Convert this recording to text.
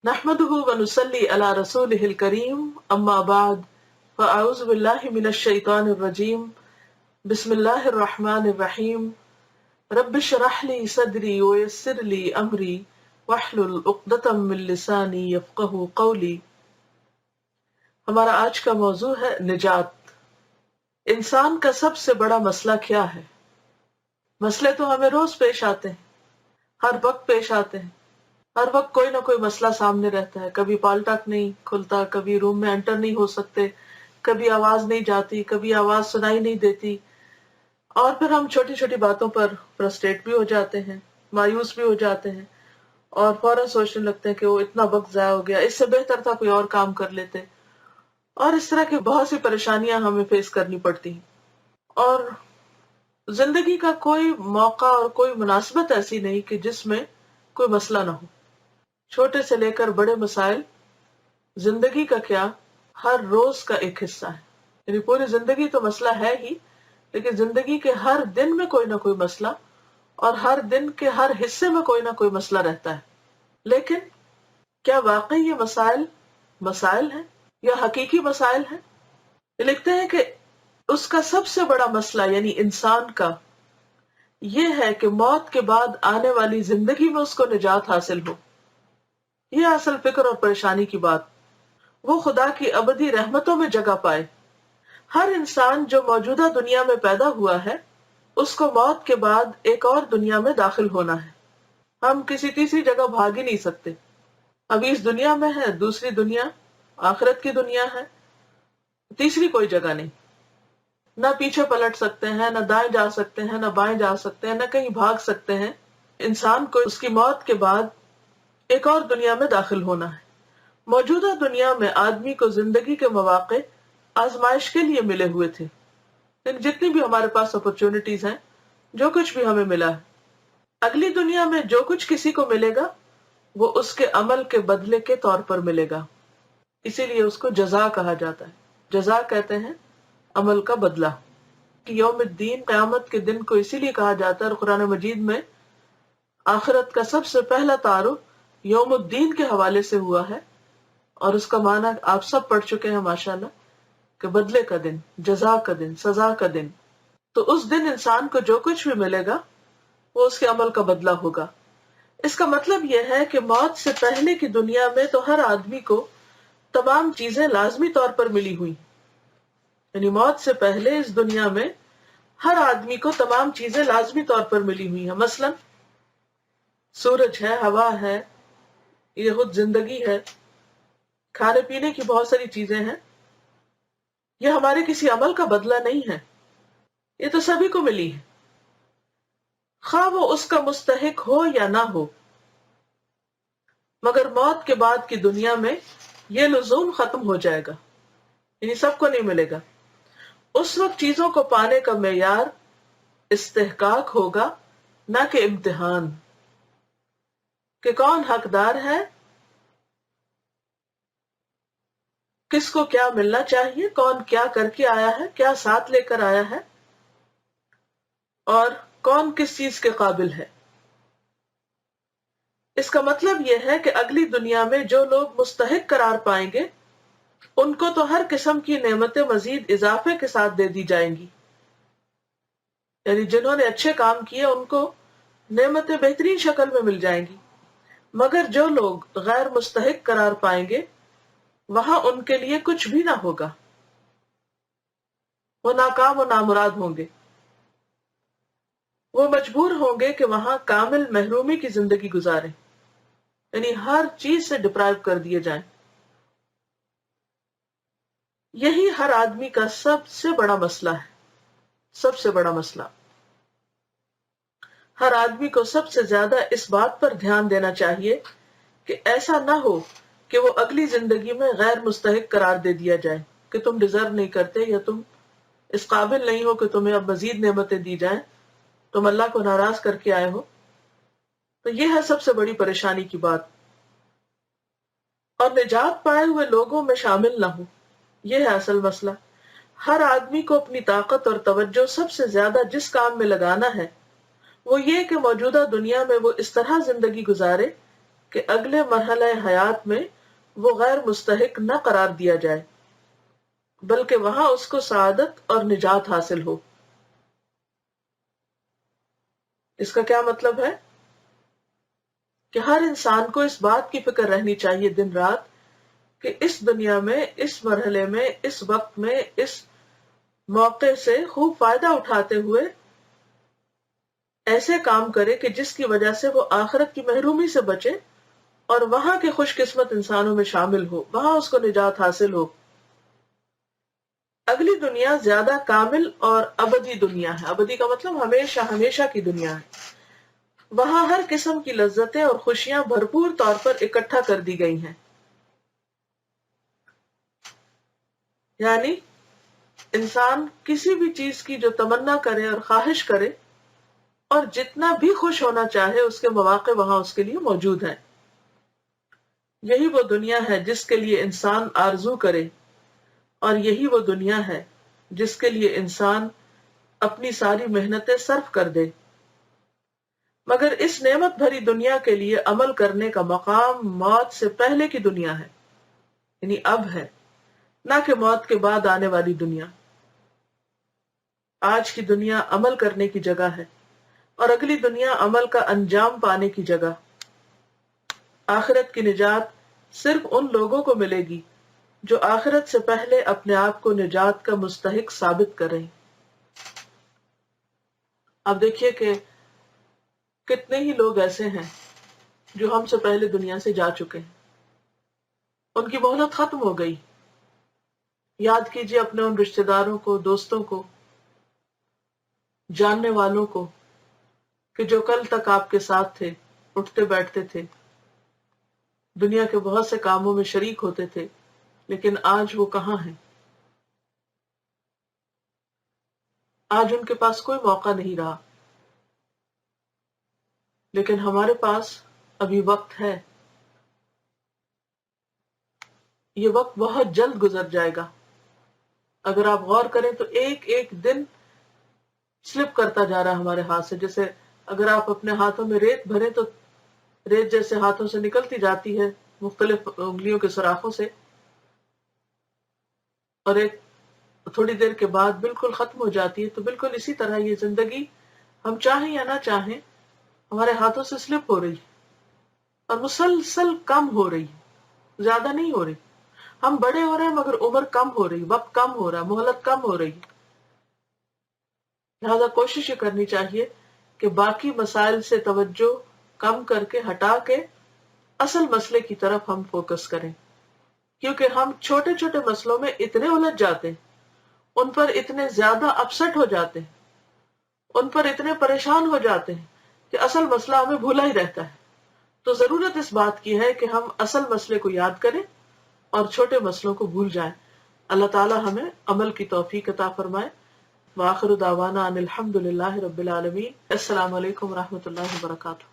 नहमदुहु व नुसल्ली अला रसूलिहिल करीम अम्मा बाद फ़अऊज़ु बिल्लाहि मिनश शैतानिर रजीम बिस्मिल्लाहिर रहमानिर रहीम रब्बिश रह ली सदरी व यस्सिर ली अमरी वहलुल उक़दतम मिन लिसानी यफ़क़हू क़ौली। हमारा आज का मौजू है निजात। इंसान का सबसे बड़ा मसला क्या है? मसले तो हमें रोज पेश आते हैं, हर वक्त पेश आते हैं। हर वक्त कोई ना कोई मसला सामने रहता है। कभी पालटक नहीं खुलता, कभी रूम में एंटर नहीं हो सकते, कभी आवाज नहीं जाती, कभी आवाज सुनाई नहीं देती, और फिर हम छोटी छोटी बातों पर फ्रस्ट्रेट भी हो जाते हैं, मायूस भी हो जाते हैं और फौरन सोचने लगते हैं कि वो इतना वक्त जाया हो गया, इससे बेहतर था कोई और काम कर लेते। और इस तरह की बहुत सी परेशानियां हमें फेस करनी पड़ती हैं। और जिंदगी का कोई मौका और कोई मुनासिबत ऐसी नहीं कि जिसमें कोई मसला ना हो। छोटे से लेकर बड़े मसाइल जिंदगी का क्या, हर रोज का एक हिस्सा है। यानी पूरी जिंदगी तो मसला है ही, लेकिन जिंदगी के हर दिन में कोई ना कोई मसला और हर दिन के हर हिस्से में कोई ना कोई मसला रहता है। लेकिन क्या वाकई ये मसाइल मसाइल हैं या हकीकी मसाइल हैं? ये लिखते हैं कि उसका सबसे बड़ा मसला यानी इंसान का ये है कि मौत के बाद आने वाली जिंदगी में उसको निजात हासिल हो। ये असल फिक्र और परेशानी की बात। वो खुदा की अबदी रहमतों में जगह पाए। हर इंसान जो मौजूदा दुनिया में पैदा हुआ है, उसको मौत के बाद एक और दुनिया में दाखिल होना है। हम किसी तीसरी जगह भाग ही नहीं सकते। अभी इस दुनिया में है, दूसरी दुनिया आखिरत की दुनिया है, तीसरी कोई जगह नहीं। न पीछे पलट सकते हैं, न दाएं जा सकते हैं, न बाएं जा सकते हैं, न कहीं भाग सकते हैं। इंसान को उसकी मौत के बाद एक और दुनिया में दाखिल होना है। मौजूदा दुनिया में आदमी को जिंदगी के मौके आजमाइश के लिए मिले हुए थे। जितनी भी हमारे पास अपॉर्चुनिटीज हैं, जो कुछ भी हमें मिला है, अगली दुनिया में जो कुछ किसी को मिलेगा वो उसके अमल के बदले के तौर पर मिलेगा। इसीलिए उसको जजा कहा जाता है। जजा कहते हैं अमल का बदला। कि यौमुद्दीन, क़यामत के दिन को इसीलिए कहा जाता है। कुरान मजीद में आखिरत का सबसे पहला तारुफ यौमुद्दीन के हवाले से हुआ है, और उसका माना आप सब पढ़ चुके हैं माशाल्लाह, कि बदले का दिन, जजा का दिन, सजा का दिन। तो उस दिन इंसान को जो कुछ भी मिलेगा वो उसके अमल का बदला होगा। इसका मतलब यह है कि मौत से पहले की दुनिया में तो हर आदमी को तमाम चीजें लाजमी तौर पर मिली हुई। यानी मौत से पहले इस दुनिया में हर आदमी को तमाम चीजें लाजमी तौर पर मिली हुई है। मसलन सूरज है, हवा है, ये खुद जिंदगी है, खाने पीने की बहुत सारी चीजें हैं। ये हमारे किसी अमल का बदला नहीं है, ये तो सभी को मिली है, खा वो उसका मुस्तहिक हो या ना हो। मगर मौत के बाद की दुनिया में ये लुज़ूम खत्म हो जाएगा, यानी सबको नहीं मिलेगा। उस वक्त चीजों को पाने का मेयार इस्तेहकाक होगा, ना कि इम्तिहान, कि कौन हकदार है, किसको क्या मिलना चाहिए, कौन क्या करके आया है, क्या साथ लेकर आया है, और कौन किस चीज के काबिल है। इसका मतलब यह है कि अगली दुनिया में जो लोग मुस्तहिक करार पाएंगे उनको तो हर किस्म की नेमतें मजीद इजाफे के साथ दे दी जाएंगी। यानी जिन्होंने अच्छे काम किए उनको नेमतें बेहतरीन शक्ल में मिल जाएंगी। मगर जो लोग गैर मुस्तहिक करार पाएंगे वहां उनके लिए कुछ भी ना होगा, वो नाकाम और नामुराद होंगे। वो मजबूर होंगे कि वहां कामिल महरूमी की जिंदगी गुजारें, यानी हर चीज से डिप्राइव कर दिए जाएं। यही हर आदमी का सबसे बड़ा मसला है, सबसे बड़ा मसला। हर आदमी को सबसे ज्यादा इस बात पर ध्यान देना चाहिए कि ऐसा ना हो कि वो अगली जिंदगी में गैर मुस्तहिक करार दे दिया जाए कि तुम डिजर्व नहीं करते, या तुम इस काबिल नहीं हो कि तुम्हें अब मजीद नेमतें दी जाएं, तुम अल्लाह को नाराज करके आए हो। तो यह है सबसे बड़ी परेशानी की बात। और निजात पाए हुए लोगों में शामिल ना हो, यह है असल मसला। हर आदमी को अपनी ताकत और तवज्जो सबसे ज्यादा जिस काम में लगाना है वो ये कि मौजूदा दुनिया में वो इस तरह जिंदगी गुजारे کہ اگلے مرحلہ حیات میں وہ غیر مستحق نہ قرار دیا جائے، بلکہ وہاں اس کو سعادت اور نجات حاصل ہو۔ اس کا کیا مطلب ہے؟ کہ ہر انسان کو اس بات کی فکر رہنی چاہیے دن رات کہ اس دنیا میں، اس مرحلے میں، اس وقت میں، اس موقع سے خوب فائدہ اٹھاتے ہوئے ایسے کام کرے کہ جس کی وجہ سے وہ آخرت کی محرومی سے بچے اور وہاں کے خوش قسمت انسانوں میں شامل ہو، وہاں اس کو نجات حاصل ہو۔ اگلی دنیا زیادہ کامل اور ابدی دنیا ہے۔ ابدی کا مطلب ہمیشہ ہمیشہ کی دنیا ہے۔ وہاں ہر قسم کی لذتیں اور خوشیاں بھرپور طور پر اکٹھا کر دی گئی ہیں۔ یعنی انسان کسی بھی چیز کی جو تمنا کرے اور خواہش کرے اور جتنا بھی خوش ہونا چاہے، اس کے مواقع وہاں اس کے لیے موجود ہیں۔ یہی وہ دنیا ہے جس کے لیے انسان آرزو کرے، اور یہی وہ دنیا ہے جس کے لیے انسان اپنی ساری محنتیں صرف کر دے۔ مگر اس نعمت بھری دنیا کے لیے عمل کرنے کا مقام موت سے پہلے کی دنیا ہے، یعنی اب ہے، نہ کہ موت کے بعد آنے والی دنیا۔ آج کی دنیا عمل کرنے کی جگہ ہے اور اگلی دنیا عمل کا انجام پانے کی جگہ۔ آخرت کی نجات صرف ان لوگوں کو ملے گی جو آخرت سے پہلے اپنے آپ کو نجات کا مستحق ثابت کریں۔ اب دیکھیے کہ کتنے ہی لوگ ایسے ہیں جو ہم سے پہلے دنیا سے جا چکے ہیں، ان کی مہلت ختم ہو گئی۔ یاد کیجیے اپنے ان رشتہ داروں کو، دوستوں کو، جاننے والوں کو کہ جو کل تک آپ کے ساتھ تھے، اٹھتے بیٹھتے تھے، دنیا کے بہت سے کاموں میں شریک ہوتے تھے، لیکن آج وہ کہاں ہیں؟ آج ان کے پاس کوئی موقع نہیں رہا، لیکن ہمارے پاس ابھی وقت ہے۔ یہ وقت بہت جلد گزر جائے گا۔ اگر آپ غور کریں تو ایک ایک دن سلپ کرتا جا رہا ہے ہمارے ہاتھ سے۔ جیسے اگر آپ اپنے ہاتھوں میں ریت بھریں تو ریت جیسے ہاتھوں سے نکلتی جاتی ہے مختلف انگلیوں کے سوراخوں سے، اور ایک تھوڑی دیر کے بعد بالکل ختم ہو جاتی ہے۔ تو بالکل اسی طرح یہ زندگی، ہم چاہیں یا نہ چاہیں، ہمارے ہاتھوں سے سلپ ہو رہی ہے اور مسلسل کم ہو رہی ہے، زیادہ نہیں ہو رہی۔ ہم بڑے ہو رہے ہیں مگر عمر کم ہو رہی، وقت کم ہو رہا، مہلت کم ہو رہی۔ لہذا کوشش یہ کرنی چاہیے کہ باقی مسائل سے توجہ کم کر کے، ہٹا کے اصل مسئلے کی طرف ہم فوکس کریں، کیونکہ ہم چھوٹے چھوٹے مسئلوں میں اتنے الجھ جاتے ہیں، ان پر اتنے زیادہ اپسٹ ہو جاتے ہیں، ان پر اتنے پریشان ہو جاتے ہیں کہ اصل مسئلہ ہمیں بھولا ہی رہتا ہے۔ تو ضرورت اس بات کی ہے کہ ہم اصل مسئلے کو یاد کریں اور چھوٹے مسئلوں کو بھول جائیں۔ اللہ تعالی ہمیں عمل کی توفیق عطا فرمائے۔ وآخر دعوانا ان الحمد للہ رب العالمین۔ السلام علیکم ورحمۃ اللہ وبرکاتہ۔